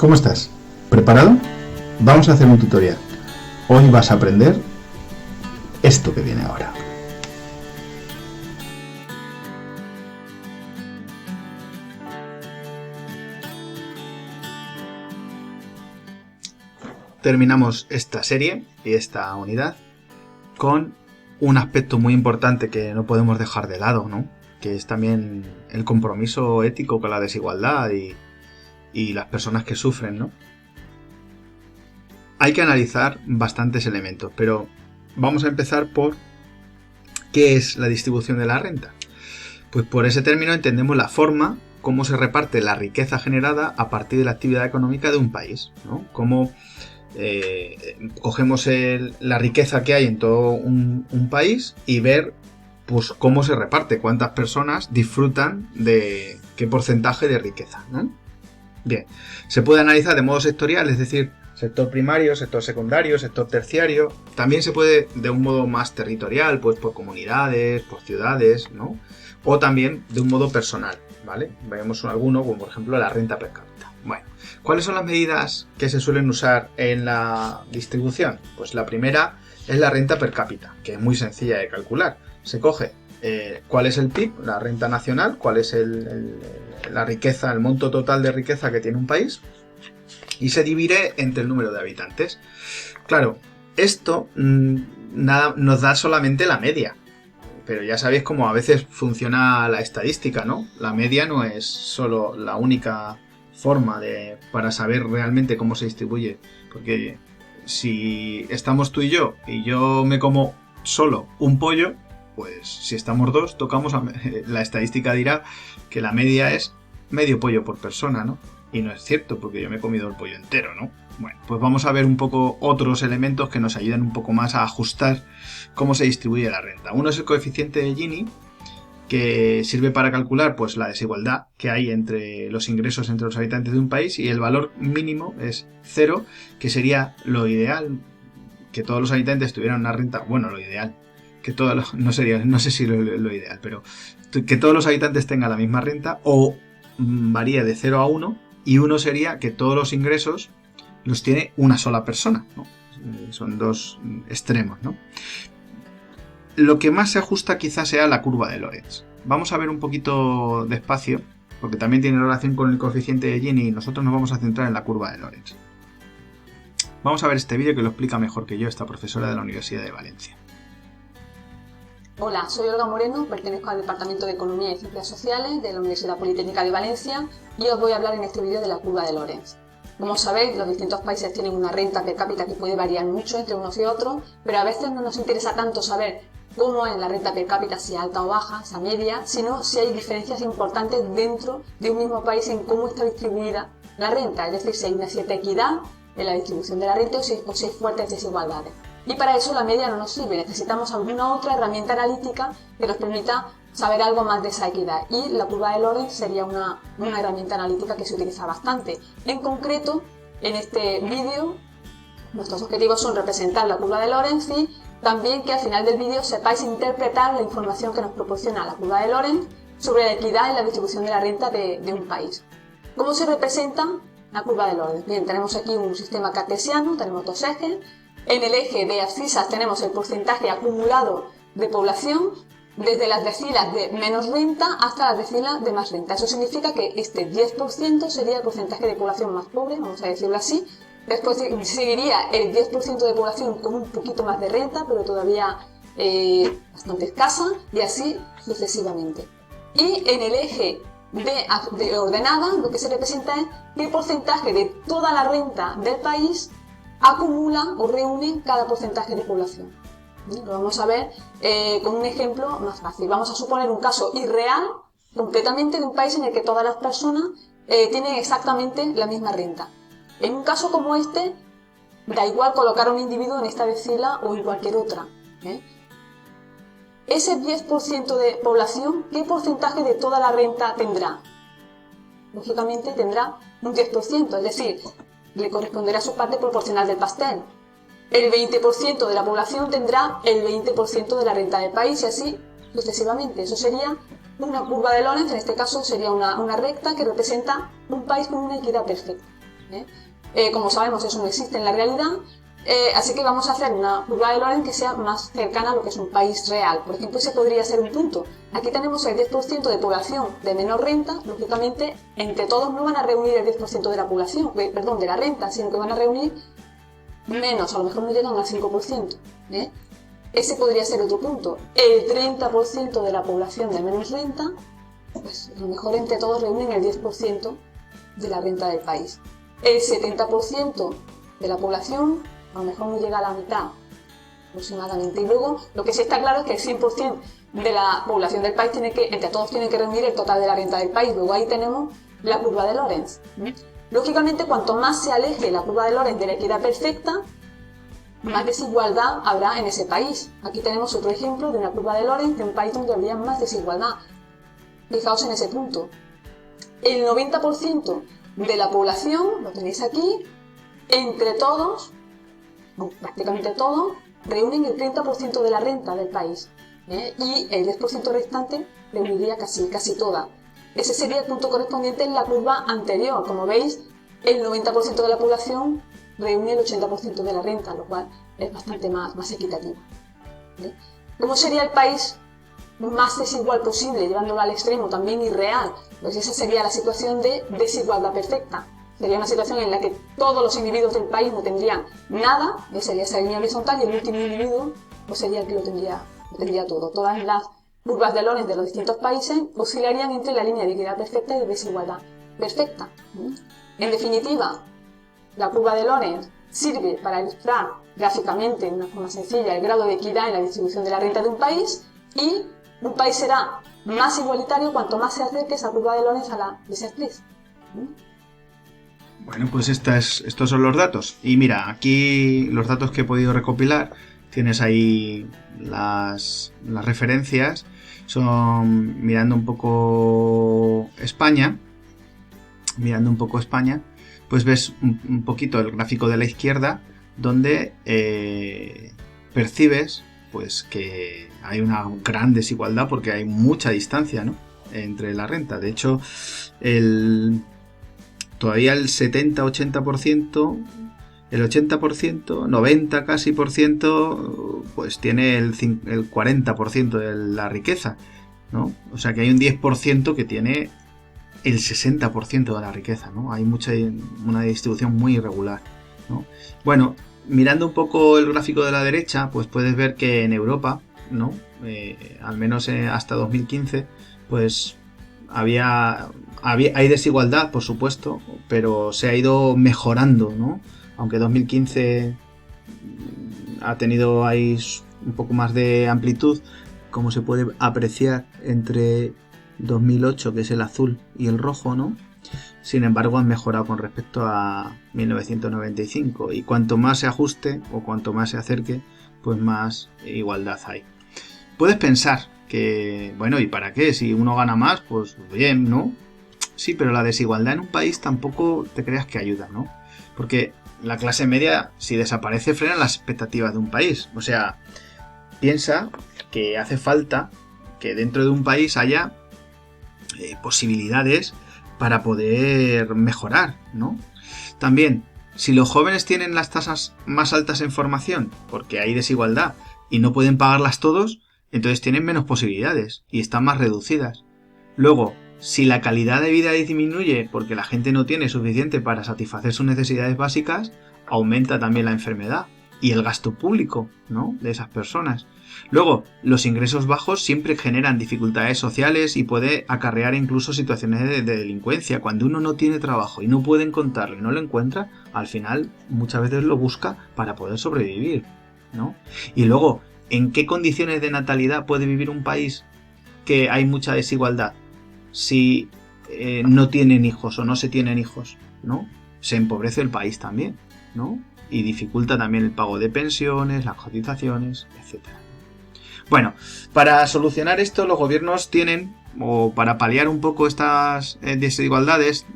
¿Cómo estás? ¿Preparado? Vamos a hacer un tutorial. Hoy vas a aprender esto que viene ahora. Terminamos esta serie y esta unidad con un aspecto muy importante que no podemos dejar de lado, ¿no? Que es también el compromiso ético con la desigualdad y las personas que sufren, ¿no? Hay que analizar bastantes elementos, pero vamos a empezar por ¿qué es la distribución de la renta? Pues por ese término entendemos la forma, cómo se reparte la riqueza generada a partir de la actividad económica de un país, ¿no? Cómo cogemos la riqueza que hay en todo un país y ver pues cómo se reparte, cuántas personas disfrutan de qué porcentaje de riqueza, ¿no? Bien, se puede analizar de modo sectorial, es decir, sector primario, sector secundario, sector terciario. También se puede de un modo más territorial, pues por comunidades, por ciudades, ¿no? O también de un modo personal, ¿vale? Vemos alguno, como por ejemplo la renta per cápita. Bueno, ¿cuáles son las medidas que se suelen usar en la distribución? Pues la primera es la renta per cápita, que es muy sencilla de calcular. Se coge cuál es el PIB, la renta nacional, cuál es la riqueza, el monto total de riqueza que tiene un país, y se divide entre el número de habitantes. Claro, esto nos da solamente la media, pero ya sabéis cómo a veces funciona la estadística, ¿no? La media no es solo la única forma para saber realmente cómo se distribuye, porque si estamos tú y yo me como solo un pollo, pues si estamos dos, la estadística dirá que la media es medio pollo por persona, ¿no? Y no es cierto, porque yo me he comido el pollo entero, ¿no? Bueno, pues vamos a ver un poco otros elementos que nos ayudan un poco más a ajustar cómo se distribuye la renta. Uno es el coeficiente de Gini, que sirve para calcular pues la desigualdad que hay entre los ingresos entre los habitantes de un país, y el valor mínimo es 0, que sería lo ideal, que todos los habitantes tuvieran una renta, bueno, lo ideal, que no sé si lo ideal, pero que todos los habitantes tengan la misma renta, o varía de 0 a 1, y 1 sería que todos los ingresos los tiene una sola persona, ¿no? Son dos extremos, ¿no? Lo que más se ajusta quizás sea la curva de Lorenz. Vamos a ver un poquito despacio, porque también tiene relación con el coeficiente de Gini, y nosotros nos vamos a centrar en la curva de Lorenz. Vamos a ver este vídeo que lo explica mejor que yo esta profesora de la Universidad de Valencia. Hola, soy Olga Moreno, pertenezco al Departamento de Economía y Ciencias Sociales de la Universidad Politécnica de Valencia y os voy a hablar en este vídeo de la curva de Lorenz. Como sabéis, los distintos países tienen una renta per cápita que puede variar mucho entre unos y otros, pero a veces no nos interesa tanto saber cómo es la renta per cápita, si es alta o baja, si es media, sino si hay diferencias importantes dentro de un mismo país en cómo está distribuida la renta, es decir, si hay una cierta equidad en la distribución de la renta o si hay fuertes desigualdades. Y para eso la media no nos sirve, necesitamos alguna otra herramienta analítica que nos permita saber algo más de esa equidad, y la curva de Lorenz sería una herramienta analítica que se utiliza bastante. En concreto, en este vídeo, nuestros objetivos son representar la curva de Lorenz y también que al final del vídeo sepáis interpretar la información que nos proporciona la curva de Lorenz sobre la equidad en la distribución de la renta de un país. ¿Cómo se representa la curva de Lorenz? Bien, tenemos aquí un sistema cartesiano, tenemos dos ejes. En el eje de abscisas tenemos el porcentaje acumulado de población desde las decilas de menos renta hasta las decilas de más renta. Eso significa que este 10% sería el porcentaje de población más pobre, vamos a decirlo así. Después seguiría el 10% de población con un poquito más de renta, pero todavía bastante escasa, y así sucesivamente. Y en el eje de ordenada lo que se representa es qué porcentaje de toda la renta del país acumula o reúne cada porcentaje de población. Lo vamos a ver con un ejemplo más fácil. Vamos a suponer un caso irreal completamente de un país en el que todas las personas tienen exactamente la misma renta. En un caso como este, da igual colocar a un individuo en esta decila o en cualquier otra. Ese 10% de población, ¿qué porcentaje de toda la renta tendrá? Lógicamente tendrá un 10%, es decir, le corresponderá su parte proporcional del pastel. El 20% de la población tendrá el 20% de la renta del país, y así sucesivamente. Eso sería una curva de Lorenz, en este caso sería una recta que representa un país con una equidad perfecta. Como sabemos, eso no existe en la realidad, así que vamos a hacer una curva de Lorenz que sea más cercana a lo que es un país real. Por ejemplo, ese podría ser un punto. Aquí tenemos el 10% de población de menor renta. Lógicamente, entre todos no van a reunir el 10% de la población, perdón, de la renta, sino que van a reunir menos, a lo mejor no llegan al 5%. Ese podría ser otro punto. El 30% de la población de menos renta, pues a lo mejor entre todos reúnen el 10% de la renta del país. El 70% de la población a lo mejor no llega a la mitad aproximadamente. Y luego lo que sí está claro es que el 100% de la población del país entre todos tienen que reunir el total de la renta del país. Luego ahí tenemos la curva de Lorenz. Lógicamente, cuanto más se aleje la curva de Lorenz de la equidad perfecta, más desigualdad habrá en ese país. Aquí tenemos otro ejemplo de una curva de Lorenz de un país donde habría más desigualdad. Fijaos en ese punto. El 90% de la población, lo tenéis aquí, entre todos, prácticamente todos, reúnen el 30% de la renta del país. Y el 10% restante reuniría casi toda. Ese sería el punto correspondiente en la curva anterior. Como veis, el 90% de la población reúne el 80% de la renta, lo cual es bastante más equitativo. ¿Cómo sería el país más desigual posible, llevándolo al extremo, también irreal? Pues esa sería la situación de desigualdad perfecta. Sería una situación en la que todos los individuos del país no tendrían nada, sería esa línea horizontal, y el último individuo pues sería el que lo tendría todo. Todas las curvas de Lorenz de los distintos países oscilarían entre la línea de equidad perfecta y de desigualdad perfecta. En definitiva, la curva de Lorenz sirve para ilustrar gráficamente de una forma sencilla el grado de equidad en la distribución de la renta de un país, y un país será más igualitario cuanto más se acerque esa curva de Lorenz a la bisectriz. Bueno, pues estos son los datos. Y mira, aquí los datos que he podido recopilar, tienes ahí las referencias, son mirando un poco España, pues ves un poquito el gráfico de la izquierda, donde percibes pues que hay una gran desigualdad porque hay mucha distancia, ¿no?, entre la renta. De hecho, todavía el 70-80%, el 80%, 90% casi por ciento, pues tiene el 40% de la riqueza, ¿no? O sea que hay un 10% que tiene el 60% de la riqueza, ¿no? Hay una distribución muy irregular, ¿no? Bueno, mirando un poco el gráfico de la derecha, pues puedes ver que en Europa, ¿no?, al menos hasta 2015, pues hay desigualdad, por supuesto, pero se ha ido mejorando, ¿no? Aunque 2015 ha tenido ahí un poco más de amplitud, como se puede apreciar entre 2008, que es el azul, y el rojo, ¿no? Sin embargo, han mejorado con respecto a 1995, y cuanto más se ajuste o cuanto más se acerque, pues más igualdad hay. Puedes pensar que, bueno, ¿y para qué? Si uno gana más, pues bien, ¿no? Sí, pero la desigualdad en un país tampoco te creas que ayuda, ¿no? Porque la clase media, si desaparece, frena las expectativas de un país. O sea, piensa que hace falta que dentro de un país haya posibilidades para poder mejorar, ¿no? También, si los jóvenes tienen las tasas más altas en formación, porque hay desigualdad, y no pueden pagarlas todos, entonces tienen menos posibilidades y están más reducidas. Luego, si la calidad de vida disminuye porque la gente no tiene suficiente para satisfacer sus necesidades básicas, aumenta también la enfermedad y el gasto público, ¿no?, de esas personas. Luego, los ingresos bajos siempre generan dificultades sociales y puede acarrear incluso situaciones de delincuencia. Cuando uno no tiene trabajo y no puede encontrarlo y no lo encuentra, al final muchas veces lo busca para poder sobrevivir, ¿no? Y luego, ¿en qué condiciones de natalidad puede vivir un país que hay mucha desigualdad? Si no tienen hijos o no se tienen hijos, ¿no? Se empobrece el país también, ¿no? Y dificulta también el pago de pensiones, las cotizaciones, etc. Bueno, para solucionar esto, los gobiernos tienen, o para paliar un poco estas desigualdades,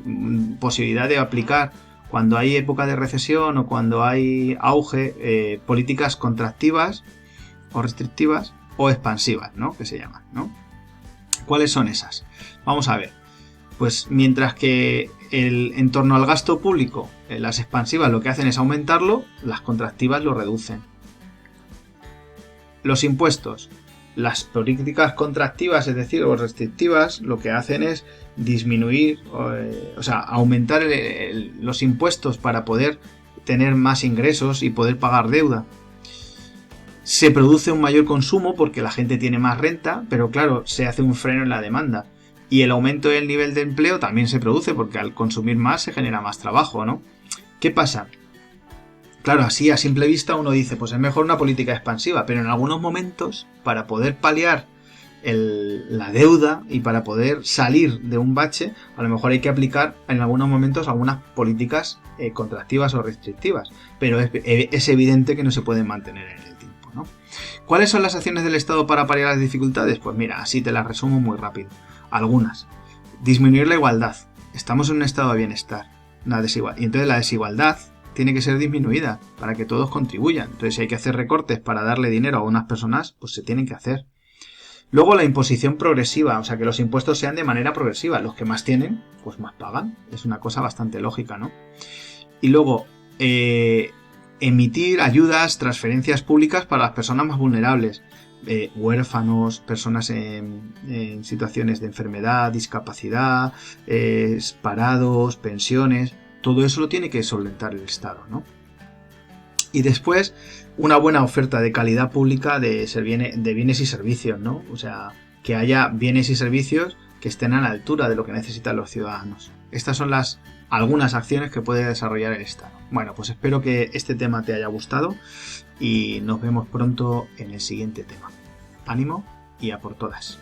posibilidad de aplicar, cuando hay época de recesión o cuando hay auge, políticas contractivas o restrictivas o expansivas, ¿no?, que se llaman, ¿no? ¿Cuáles son esas? Vamos a ver. Pues mientras que en torno al gasto público, las expansivas lo que hacen es aumentarlo, las contractivas lo reducen. Los impuestos. Las políticas contractivas, es decir, o restrictivas, lo que hacen es disminuir, o sea, aumentar los impuestos para poder tener más ingresos y poder pagar deuda. Se produce un mayor consumo porque la gente tiene más renta, pero claro, se hace un freno en la demanda. Y el aumento del nivel de empleo también se produce porque al consumir más se genera más trabajo, ¿no? ¿Qué pasa? Claro, así a simple vista uno dice, pues es mejor una política expansiva, pero en algunos momentos, para poder paliar la deuda y para poder salir de un bache, a lo mejor hay que aplicar en algunos momentos algunas políticas contractivas o restrictivas, pero es evidente que no se pueden mantener en el tiempo, ¿no? ¿Cuáles son las acciones del Estado para paliar las dificultades? Pues mira, así te las resumo muy rápido. Algunas. Disminuir la igualdad. Estamos en un estado de bienestar. Y entonces la desigualdad tiene que ser disminuida para que todos contribuyan. Entonces, si hay que hacer recortes para darle dinero a unas personas, pues se tienen que hacer. Luego, la imposición progresiva, o sea, que los impuestos sean de manera progresiva. Los que más tienen, pues más pagan. Es una cosa bastante lógica, ¿no? Y luego, emitir ayudas, transferencias públicas para las personas más vulnerables. Huérfanos, personas en situaciones de enfermedad, discapacidad, parados, pensiones. Todo eso lo tiene que solventar el Estado, ¿no? Y después, una buena oferta de calidad pública de bienes y servicios, ¿no? O sea, que haya bienes y servicios que estén a la altura de lo que necesitan los ciudadanos. Estas son algunas acciones que puede desarrollar el Estado. Bueno, pues espero que este tema te haya gustado y nos vemos pronto en el siguiente tema. Ánimo y a por todas.